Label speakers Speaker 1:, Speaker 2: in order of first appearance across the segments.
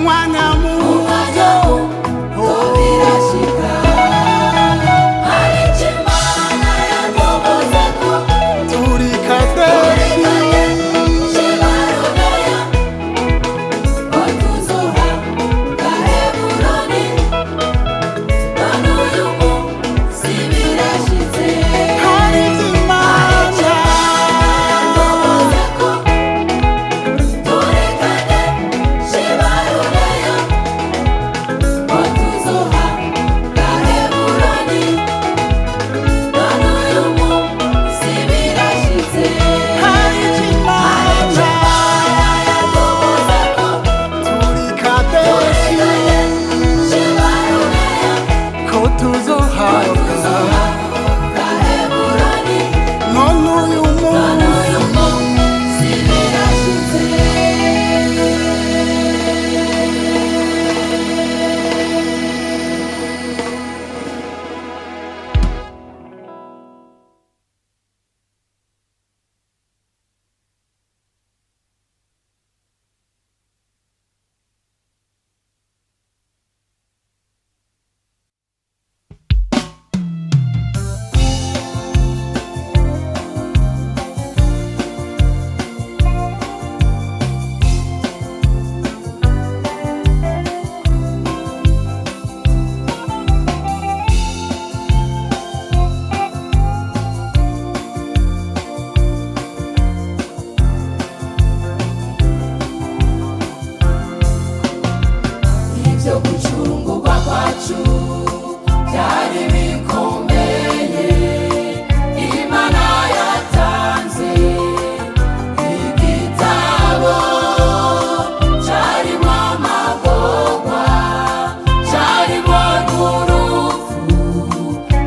Speaker 1: umwanya muto
Speaker 2: birashika ariko Imana yatuvuzeko
Speaker 1: turi kadeshi
Speaker 2: shibaruneya ko tuzoha Heburoni none uyu munsi birashitse
Speaker 1: hari Imana
Speaker 2: yatuvuzeko turi kadeshi shibaruneya ko tuzoha Heburoni none uyu munsi birashitse
Speaker 1: hari Imana
Speaker 2: yatuvuzeko
Speaker 1: turi kadeshi
Speaker 2: shibaruneya
Speaker 1: ko tuzohabwa
Speaker 2: Heburoni
Speaker 1: none uyu
Speaker 2: none uyu
Speaker 1: munsi
Speaker 2: munsi birashitse ibyo gucungurwa kwacu byari bikomeye Imana yatanze igitabo cyarimo amagorwa cyarimo n'urupfu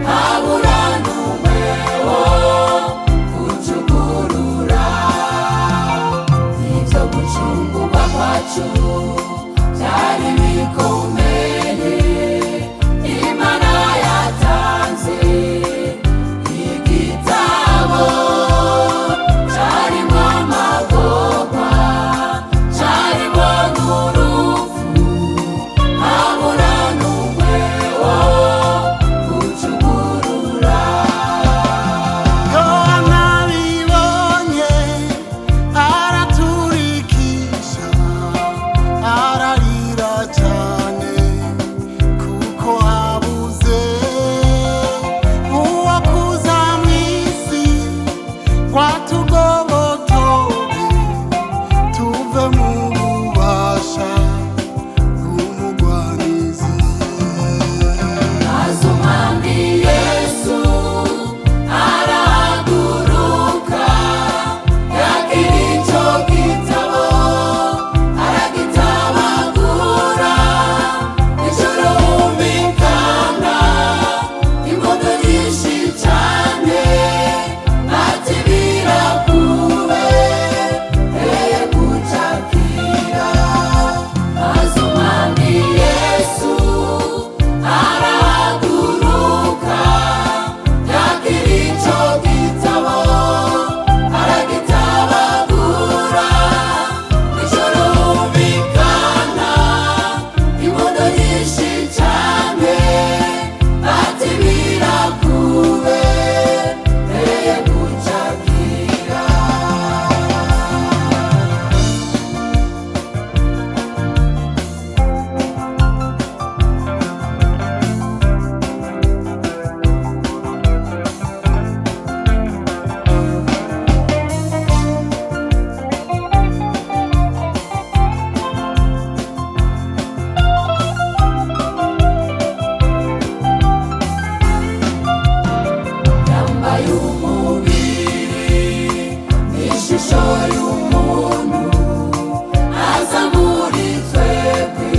Speaker 2: habura n'umwe wo gucungurura ibyo gucungurwa kwacu byari bikomeye Imana yatanze igitabo cyarimo amagorwa cyarimo n'urupfu habura n'umwe wo gucungurura
Speaker 1: Yohana abibonye araturikisha ararira cyane kuko habuze uwo kuza mu isi ngo atugobotore tuve mu bubasha bw'umugwanizi.
Speaker 2: maze umwami Yesu arahaguruka yakira icyo gitabo aragitabagura ijoro humvikana impundu nyinshi cyane ati birakube heye gucakira maze umwami Yesu arahaguruka yakira icyo gitabo aragitabagura ijoro humvikana impundu nyinshi cyane ati birakube heye gucakira yambaye umubiri n'ishusho y'umuntu aza muri twebwe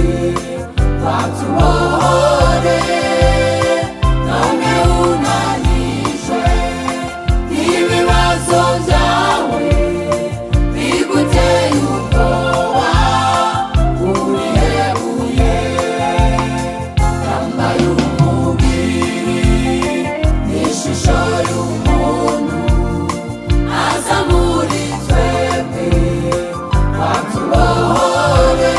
Speaker 2: batubohore none unanijwe n'ibibazo byawe biguteye ubwoba urihebuye yambaye umubiri n'ishusho y'umuntu aza muri twebwe batubohore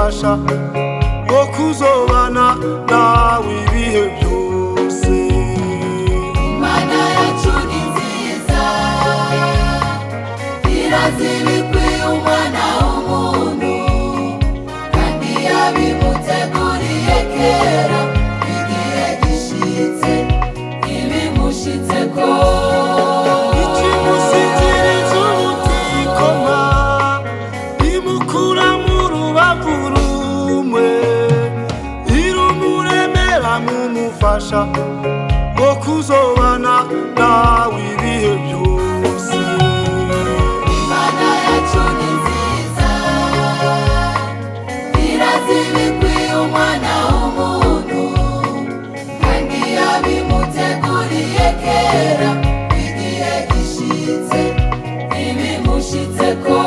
Speaker 1: umufasha wo kuzobana nawe ibihe byose.
Speaker 2: Imana yacu ni nziza, irazibikwiye umwana w'umuntu, kandi yabimuteguriye kera igihe gishitse ibimushitseko.
Speaker 1: Ikimusitiriza umutikoma imukura mu rubavu rumwe, irumuremera nk'umufasha wo kuzobana nawe ibihe byose.
Speaker 2: Imana yacu ni nziza, irazibikwiye umwana w'umuntu, kandi yabimuteguriye kera igihe gishitse ibimushitseko.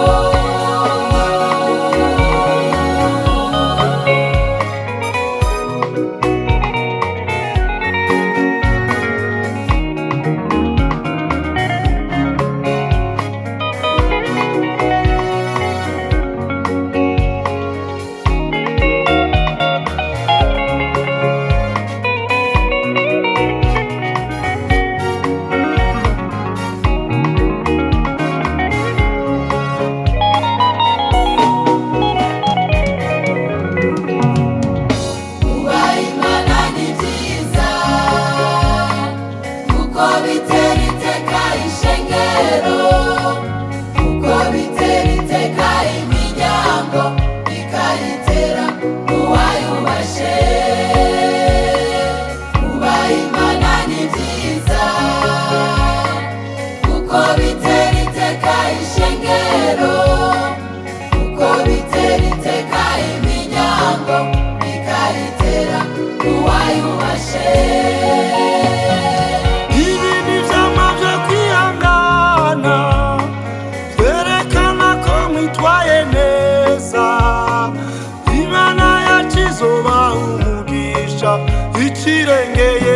Speaker 1: Ikirengeye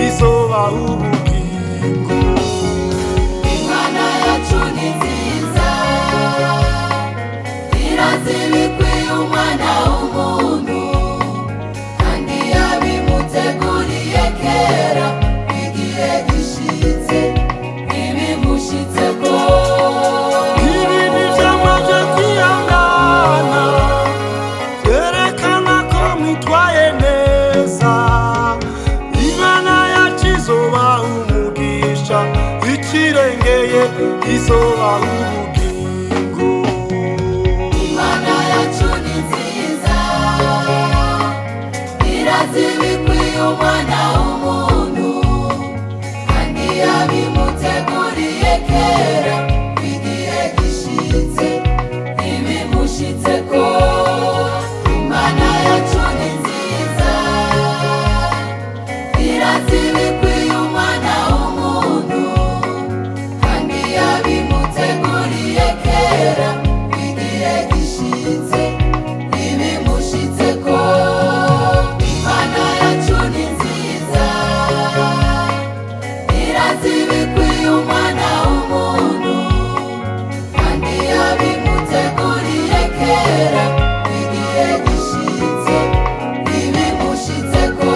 Speaker 1: izoba ubugingo.
Speaker 2: Imana yacu ni nziza, irazibikwiye umwana w'umuntu, kandi yabimuteguriye kera igihe gishitse ibimushitseko.
Speaker 1: Ibi ni ivyamwa vyo kwihangana, vyerekana ko mwitwaye neza. Imana yacu izoba umugisha, ikirengeye izoba ubugingo.
Speaker 2: Imana yacu ni nziza, irazibikwiye umwana w'umuntu, kandi yabimuteguriye kera igihe gishitse ibimushitseko. Imana yacu ni nziza, irazibikwiye umwana w'umuntu, kandi yabimuteguriye kera igihe gishitse ibimushitseko. Imana yacu ni nziza, irazibikwiye umwana w'umuntu, kandi yabimuteguriye kera igihe gishitse ibimushitseko.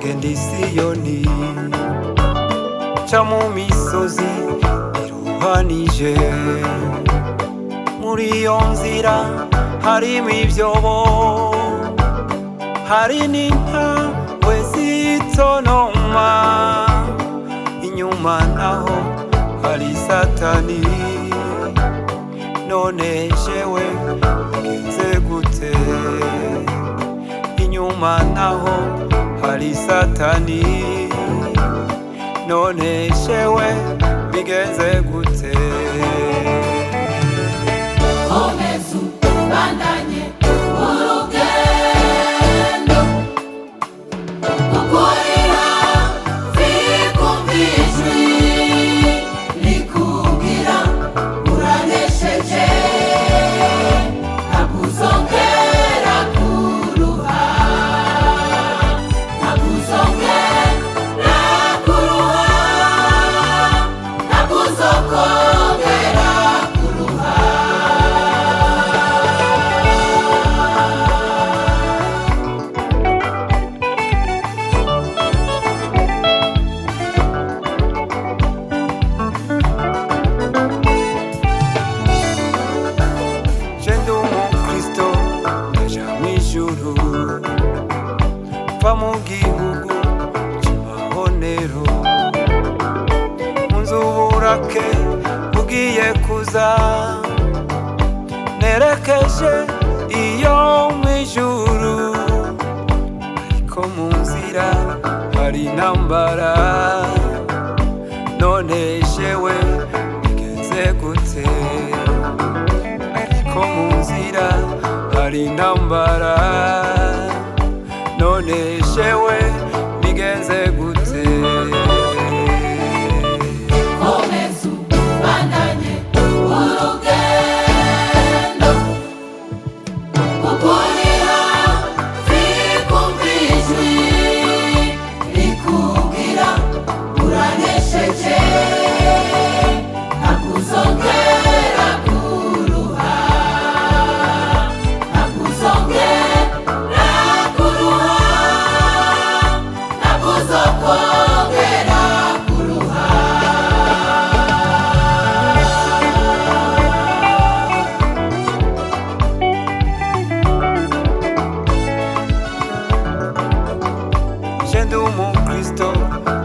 Speaker 1: Genda Siyoni, ca mu misozi iruhanije, muri iyo nzira harimo ibyobo, hari n'intambwe zitonoma, inyuma naho hari Satani. None jewe ngenze gute?
Speaker 3: inyuma naho hari satani, none shewe bigenze gute?
Speaker 2: komeza ubandanye urugendo ukurira kumva ijwi rikubwira uranesheje, ntabwo uzongera kuruha, ntabwo uzongera kuruha, ntabwo uzokongera kuruha.
Speaker 3: Je ndi umukristo ndaja mw'ijuru, mva mu gihugu c'amahonero, munzu uburake bugiye kuza, nerekeje iyo mw'ijuru, ariko mu nzira hari intambara, none jewe bigenze gute? Ariko mu nzira hari intambara, none jewe bigenze gute?
Speaker 2: komeza ubandanye urugendo ukurira kumva ijwi rikubwira uranesheje, ntabwo uzongera kuruha, ntabwo uzongera kuruha, ntabwo uzokongera kuruha.
Speaker 3: Je ndi umukristo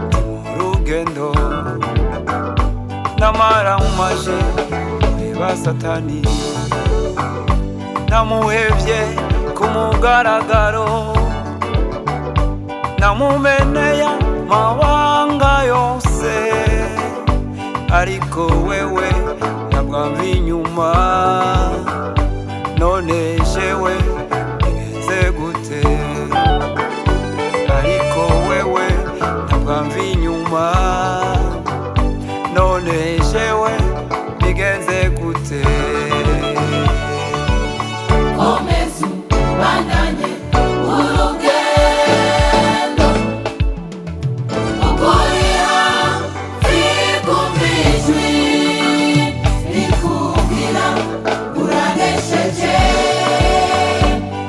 Speaker 3: ndi mu rugendo, namara nkumaje kureba satani, namuhevye ku mugaragaro, namumeneye amabanga yose, ariko wewe ntabwamva inyuma, none jewe bigenze gute? Ariko wewe ntabwamva inyuma, none jewe bigenze gute?
Speaker 2: komeza ubandanye urugendo ukurira kumva ijwi rikubwira uranesheje,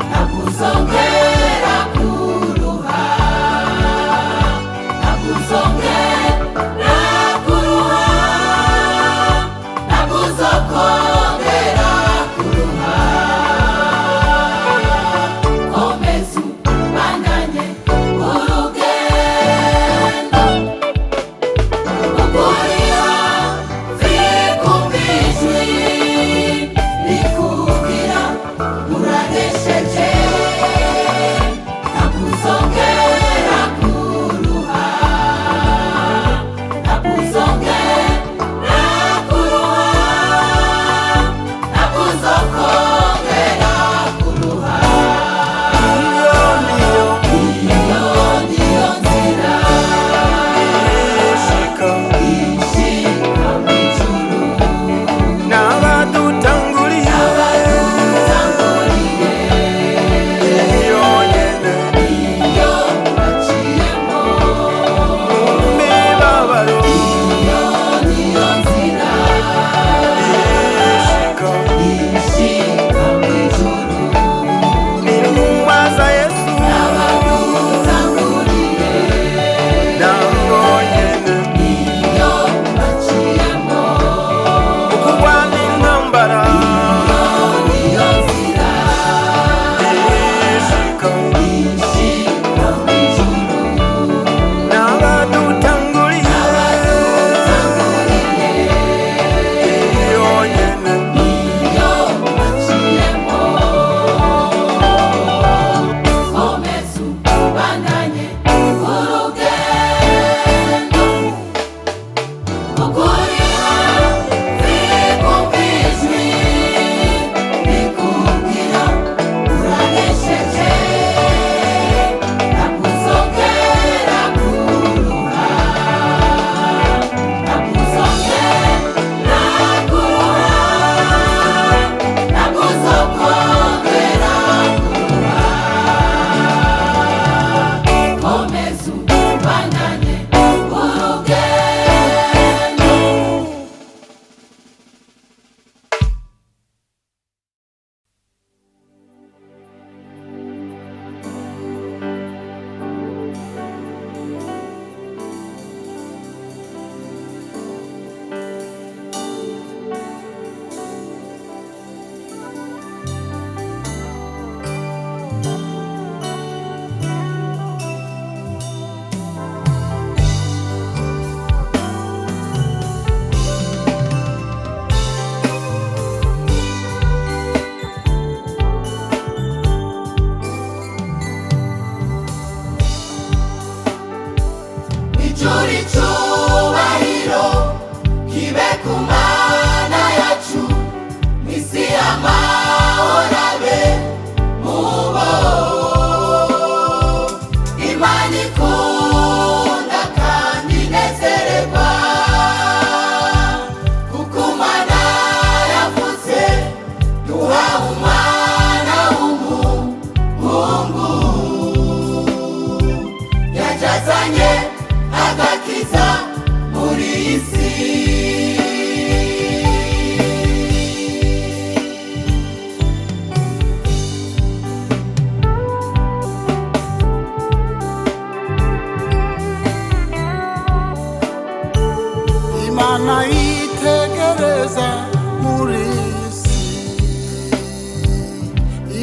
Speaker 2: ntabwo uzongera kuruha, ntabwo uzongera kuruha, ntabwo uzokongera kuruha. komeza ubandanye urugendo ukurira kumva ijwi rikubwira uranesheje, ntabwo uzongera kuruha, ntabwo uzongera kuruha,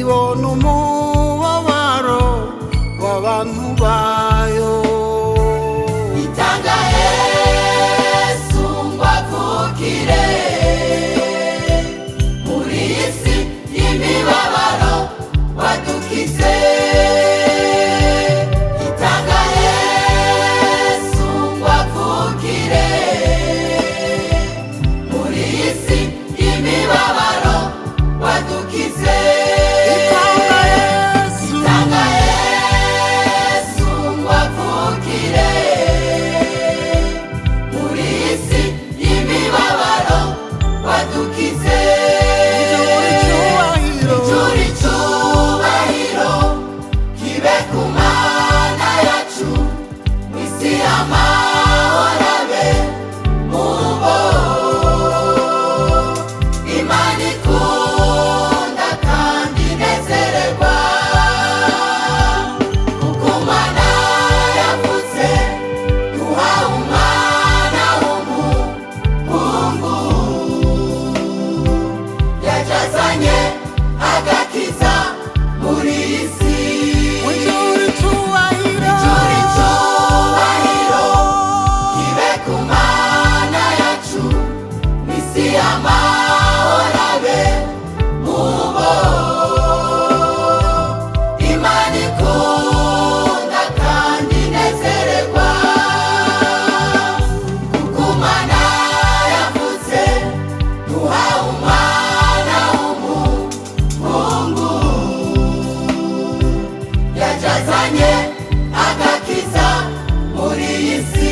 Speaker 1: ibona umubabaro w'abantu bayo.
Speaker 2: itanga Yesu ngo avukire muri iyi si y'imibabaro wadukize. itanga Yesu ngo avukire muri iyi si y'imibabaro wadukize.
Speaker 1: Itanga Yesu,
Speaker 2: itanga Yesu ngo avukire muri iyi si y'imibabaro wadukize.
Speaker 1: ijuru icyubahiro,
Speaker 2: ijuru icyubahiro kibe ku Mana yacu, mu isi amahoro abe mu bo Imana ikunda kandi inezererwa, kuko Imana yavutse duhawe umwana w'umuhungu, yajazanye agakiza muri iyi si.
Speaker 1: ijuru icyubahiro,
Speaker 2: ijuru icyubahiro kibe ku Mana yacu, mu isi amahoro abe mu bo Imana ikunda kandi inezererwa, kuko Imana yavutse duhawe umwana w'umuhungu, yajazanye agakiza muri iyi si.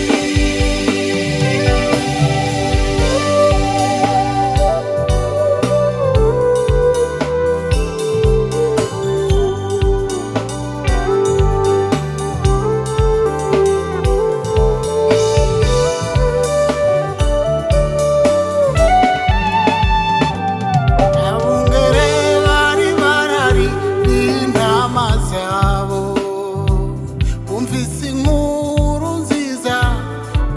Speaker 1: abungere bari barari n'intama zabo, bumvise inkuru nziza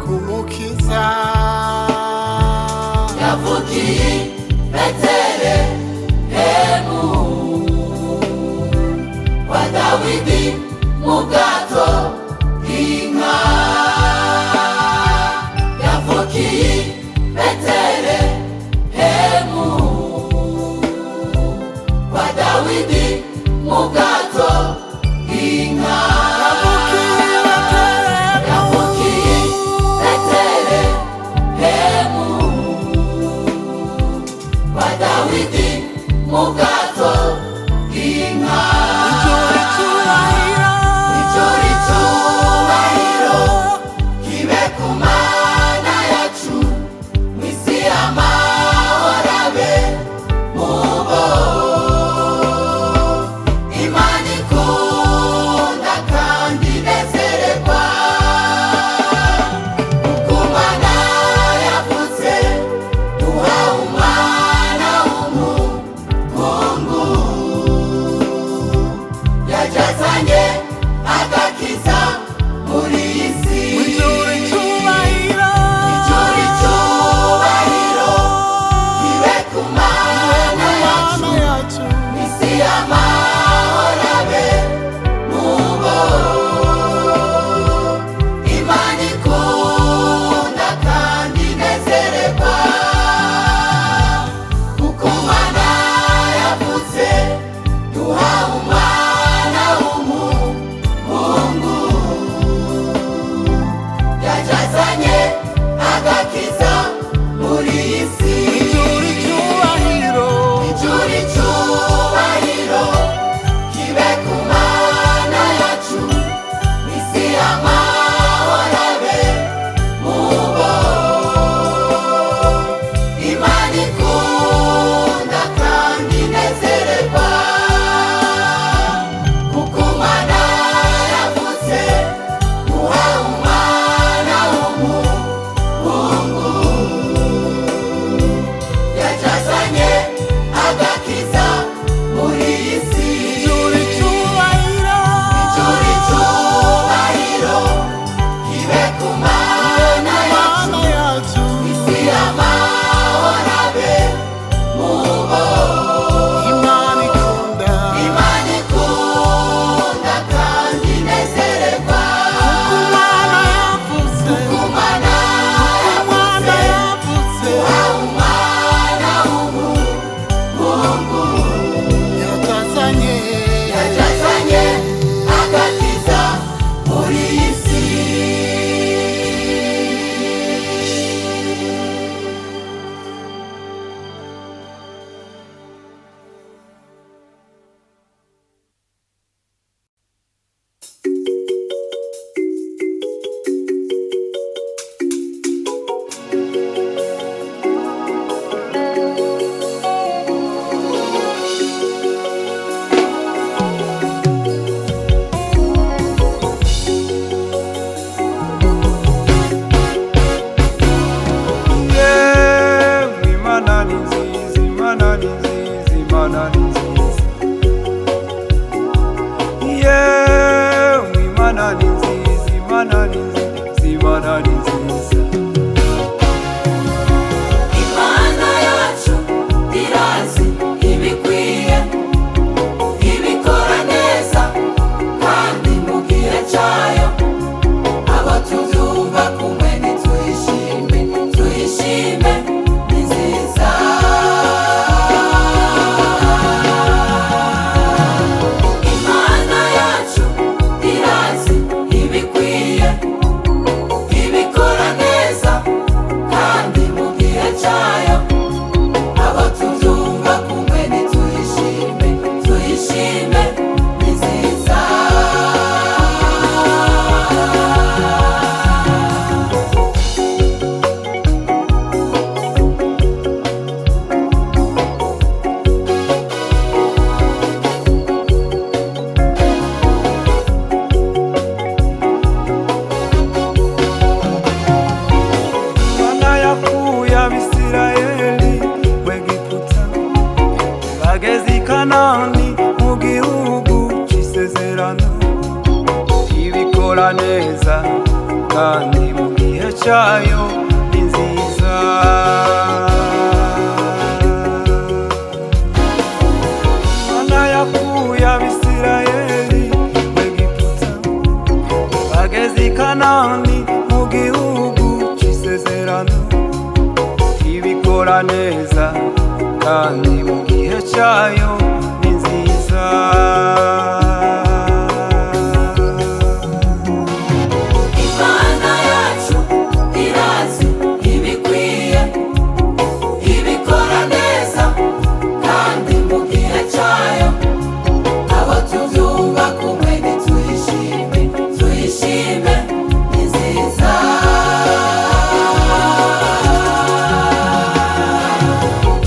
Speaker 1: ku Mukiza.
Speaker 2: yavukiye i Betelehemu kwa Dawidi mu bwato bw'inka. yavukiye i Betelehemu kwa Dawidi mu bwato bw'inka. yavukiye i Betelehemu kwa Dawidi mu bwato bw'inka.
Speaker 1: ijuru icyubahiro,
Speaker 2: ijuru icyubahiro kibe ku Mana yacu, mu isi amahoro abe mu bo Imana ikunda kandi inezererwa, kuko Imana yavutse duhawe umwana w'umuhungu,
Speaker 3: Imana ni nziza, yewe Imana ni nziza, Imana ni nziza, Imana ni nziza.
Speaker 2: Imana yacu irazi ibikwiye, ibikora neza kandi mu gihe cyayo. Abo tubyumva kumwe nituyishime, tuyishime ni nziza. Imana yacu irazi ibikwiye, ibikora neza kandi mu gihe cyayo. Abo tubyumva kumwe nituyishime, tuyishime ni nziza.
Speaker 3: Imana yakuye Abisirayeli mu Egiputa, bageze i Kanani mu gihugu c'isezerano. Ibikora neza kandi mu gihe cyayo ni nziza. Imana yakuye Abisirayeli mu Egiputa, bageze i Kanani mu gihugu c'isezerano. Ibikora neza kandi mu gihe cyayo ni nziza.
Speaker 2: Imana yacu irazi ibikwiye, ibikora neza kandi mu gihe cyayo. Abo tubyumva kumwe nituyishime, tuyishime ni nziza.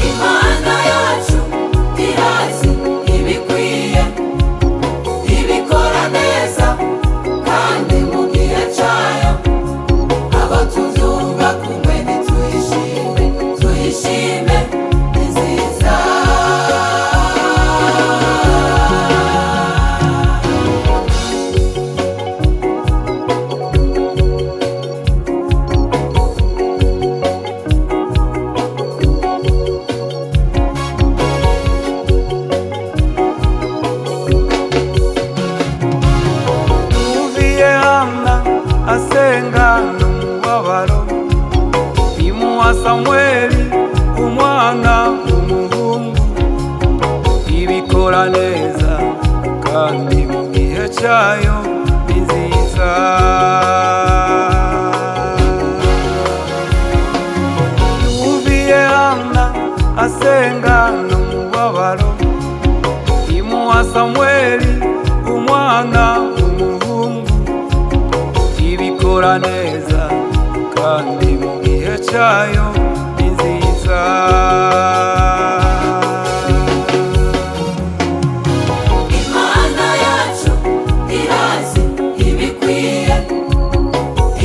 Speaker 2: Imana yacu irazi ibikwiye, ibikora neza kandi mu gihe cyayo. Abo tubyumva kumwe nituyishime, tuyishime ni nziza.
Speaker 3: Tuviye Hana asenga n'umubabaro, imuha Samweli umwana w'umuhungu. Ibikora neza kandi mu gihe cyayo ni nziza. Tuviye Hana asenga n'umubabaro, imuha Samweli umwana w'umuhungu. Ibikora neza kandi mu gihe cyayo ni nziza.
Speaker 2: Imana yacu irazi ibikwiye,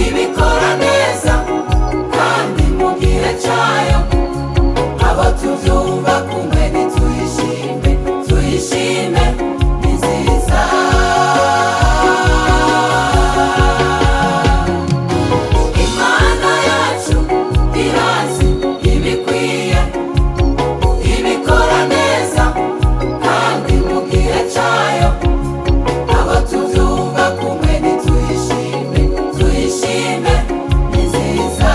Speaker 2: ibikora neza kandi mu gihe cyayo. Abo tubyumva kumwe nituyishime, tuyishime ni nziza. Imana yacu irazi ibikwiye, ibikora neza kandi mu gihe cyayo. Abo tubyumva kumwe nituyishime, tuyishime ni nziza.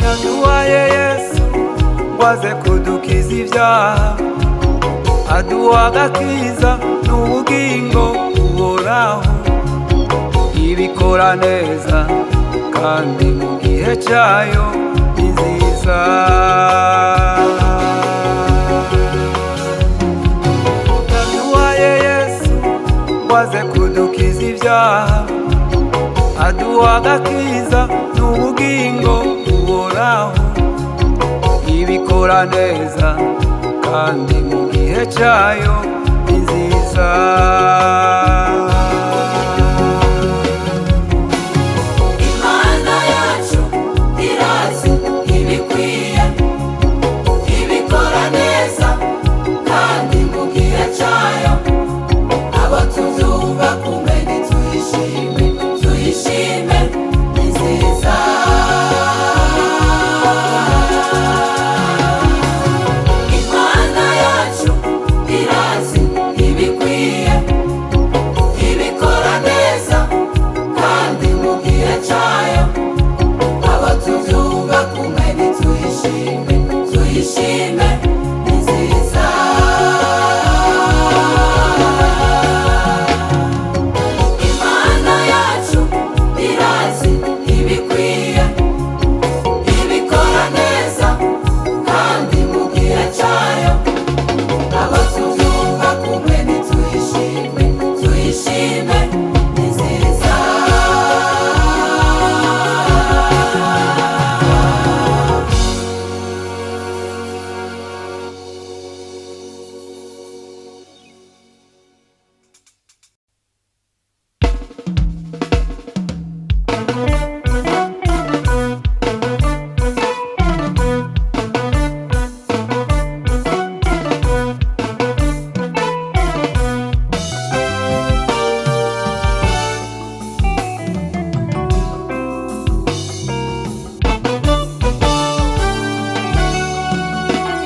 Speaker 3: Yaduhaye Yesu ngo aze kudukiza ibyaha, aduha agakiza n'ubugingo buhoraho. Ibikora neza kandi mu gihe cyayo ni nziza. Yaduhaye Yesu ngo aze kudukiza ibyaha, aduha agakiza n'ubugingo buhoraho. ibikora neza kandi mu gihe cyayo ni nziza.
Speaker 2: Imana yacu irazi ibikwiye, ibikora neza kandi mu gihe cyayo. Abo tubyumva kumenya tuyishime, tuyishime ni nziza. Imana yacu irazi ibikwiye, ibikora neza kandi mu gihe cyayo. Abo tubyumva kumenya tuyishime, tuyishime ni nziza. Imana yacu irazi ibikwiye, ibikora neza kandi mu gihe cyayo. Abo tubyumva kumenya tuyishime, tuyishime ni nziza.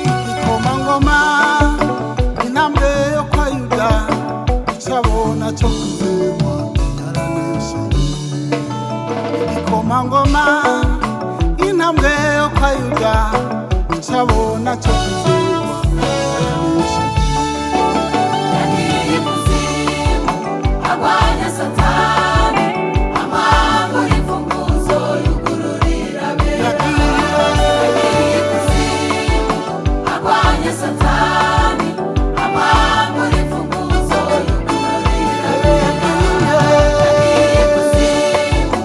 Speaker 1: igikomangoma intambwe yo kwa Yuda icyabona cyo kuzema yaranesheje. Igikomangoma intambwe yo kwa Yuda icyabona cyo kuzema yaranesheje.
Speaker 2: Yagiye ikuzimu arwanya Satani, amambura imfunguzo yugururira abera. Yagiye ikuzimu arwanya Satani, amambura imfunguzo yugururira abera. Yagiye ikuzimu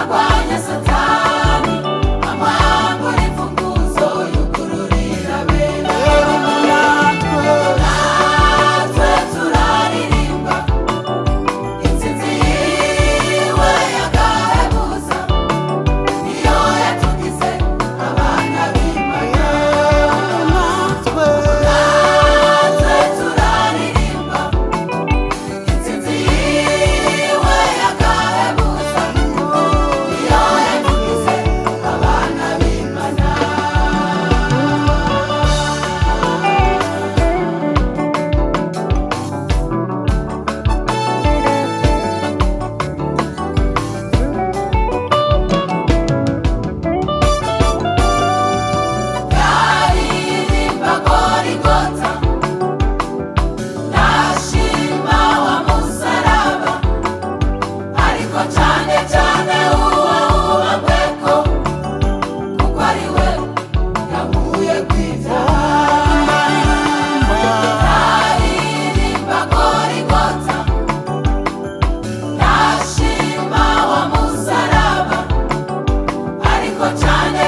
Speaker 2: arwanya Satani, amambura imfunguzo yugururira abera. Natwe turaririmba intsinzi yiwe y'agahebuza, niyo yatugize abana b'Imana. Natwe turaririmba intsinzi yiwe y'agahebuza, niyo yatugize abana b'Imana. Yaririmba Goligota, ndashima wa musaraba, ariko cyane cyane uwawubambweko, kuko ari we yankuye kw'ibyaha. Yaririmba Goligota, ndashima wa musaraba, ariko cyane